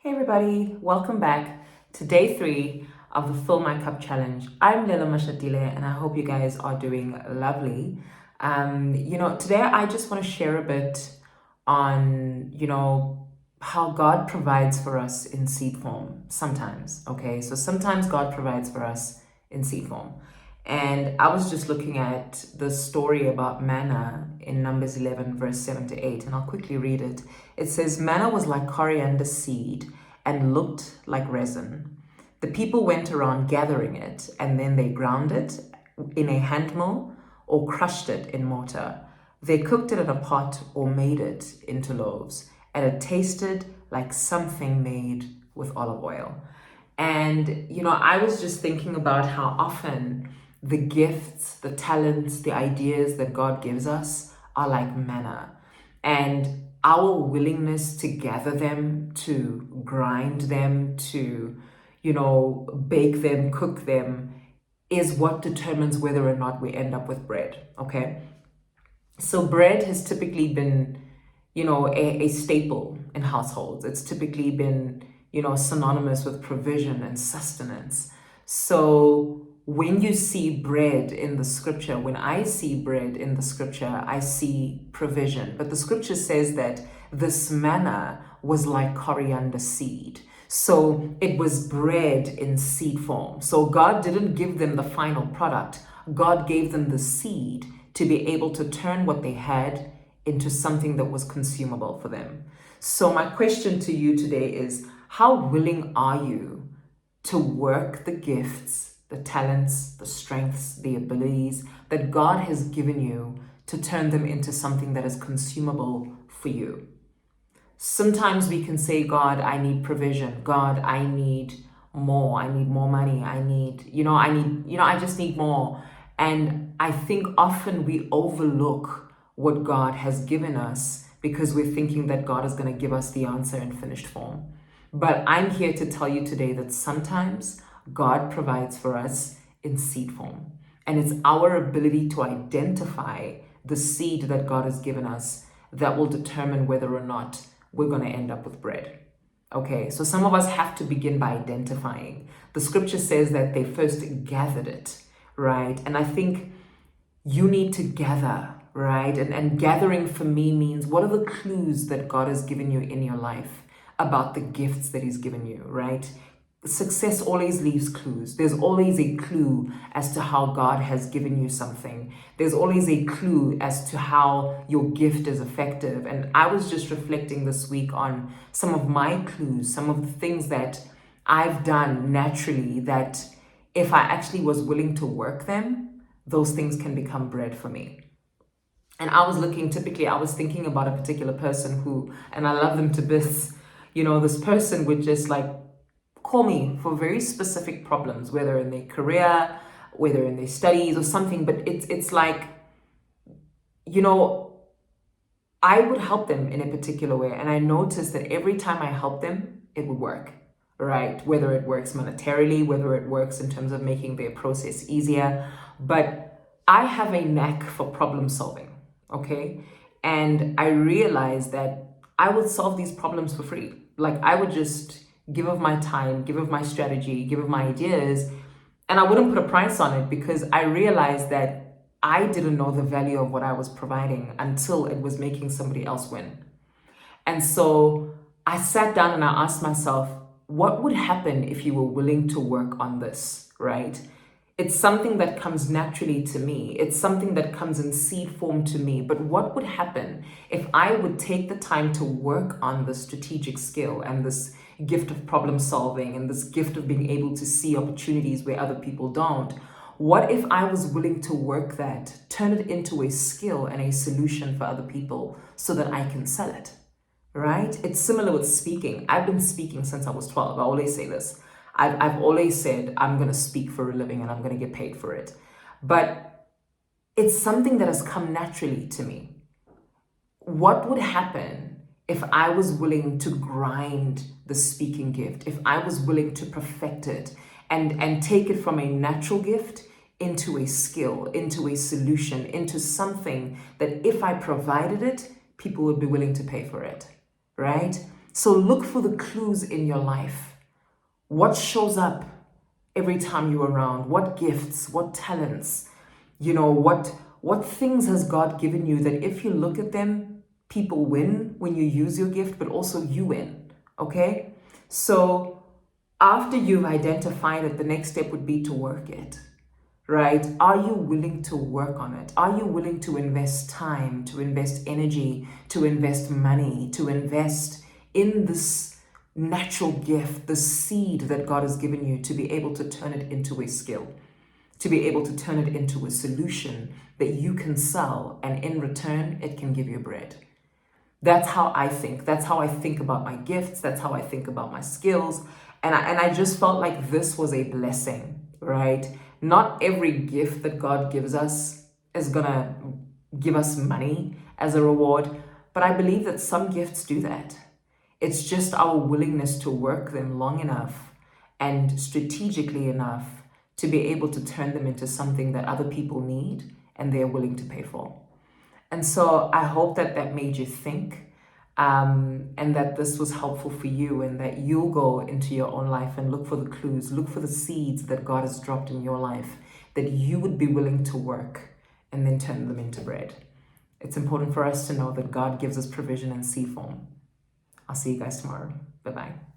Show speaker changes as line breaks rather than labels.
Hey everybody, welcome back to day 3 of the Fill My Cup Challenge. I'm Lelo and I hope you guys are doing lovely. Today I just want to share a bit on, how God provides for us in seed form sometimes, okay? So sometimes God provides for us in seed form. And I was just looking at the story about manna in Numbers 11, verse 7 to 8, and I'll quickly read it. It says, "Manna was like coriander seed and looked like resin. The people went around gathering it, and then they ground it in a hand mill or crushed it in mortar. They cooked it in a pot or made it into loaves, and it tasted like something made with olive oil." And, I was just thinking about how often the gifts, the talents, the ideas that God gives us are like manna. And our willingness to gather them, to grind them, to, bake them, cook them, is what determines whether or not we end up with bread, okay? So bread has typically been, a staple in households. It's typically been, synonymous with provision and sustenance. So when you see bread in the scripture, when I see bread in the scripture, I see provision. But the scripture says that this manna was like coriander seed. So it was bread in seed form. So God didn't give them the final product. God gave them the seed to be able to turn what they had into something that was consumable for them. So my question to you today is, how willing are you to work the gifts, the talents, the strengths, the abilities that God has given you to turn them into something that is consumable for you? Sometimes we can say, God, I need provision. God, I need more. I need more money. I just need more. And I think often we overlook what God has given us because we're thinking that God is going to give us the answer in finished form. But I'm here to tell you today that sometimes God provides for us in seed form. And it's our ability to identify the seed that God has given us that will determine whether or not we're going to end up with bread. Okay, so some of us have to begin by identifying. The scripture says that they first gathered it, right? And I think you need to gather, right? And gathering for me means, what are the clues that God has given you in your life about the gifts that He's given you, right? Success always leaves clues. There's always a clue as to how God has given you something. There's always a clue as to how your gift is effective. And I was just reflecting this week on some of my clues, some of the things that I've done naturally that if I actually was willing to work them, those things can become bread for me. And I was thinking about a particular person who, and I love them to bits, this person would just like call me for very specific problems, whether in their career, whether in their studies or something. But it's like, I would help them in a particular way. And I noticed that every time I helped them, it would work, right? Whether it works monetarily, whether it works in terms of making their process easier. But I have a knack for problem solving, okay? And I realized that I would solve these problems for free. Like I would just give of my time, give of my strategy, give of my ideas, and I wouldn't put a price on it because I realized that I didn't know the value of what I was providing until it was making somebody else win. And so I sat down and I asked myself, what would happen if you were willing to work on this, right? It's something that comes naturally to me. It's something that comes in seed form to me. But what would happen if I would take the time to work on the strategic skill and this gift of problem solving and this gift of being able to see opportunities where other people don't? What if I was willing to work that, turn it into a skill and a solution for other people so that I can sell it, right? It's similar with speaking. I've been speaking since I was 12. I always say this. I've always said I'm going to speak for a living and I'm going to get paid for it. But it's something that has come naturally to me. What would happen if I was willing to grind the speaking gift, if I was willing to perfect it and take it from a natural gift into a skill, into a solution, into something that if I provided it, people would be willing to pay for it, right? So look for the clues in your life. What shows up every time you're around? What gifts, what talents, what things has God given you that if you look at them, people win when you use your gift, but also you win. Okay? So after you've identified it, the next step would be to work it. Right? Are you willing to work on it? Are you willing to invest time, to invest energy, to invest money, to invest in this natural gift, the seed that God has given you to be able to turn it into a skill, to be able to turn it into a solution that you can sell, and in return, it can give you bread? That's how I think. That's how I think about my gifts. That's how I think about my skills. And I just felt like this was a blessing, right? Not every gift that God gives us is gonna give us money as a reward, but I believe that some gifts do that. It's just our willingness to work them long enough and strategically enough to be able to turn them into something that other people need and they're willing to pay for. And so I hope that that made you think, and that this was helpful for you, and that you'll go into your own life and look for the clues, look for the seeds that God has dropped in your life that you would be willing to work and then turn them into bread. It's important for us to know that God gives us provision in seed form. I'll see you guys tomorrow. Bye-bye.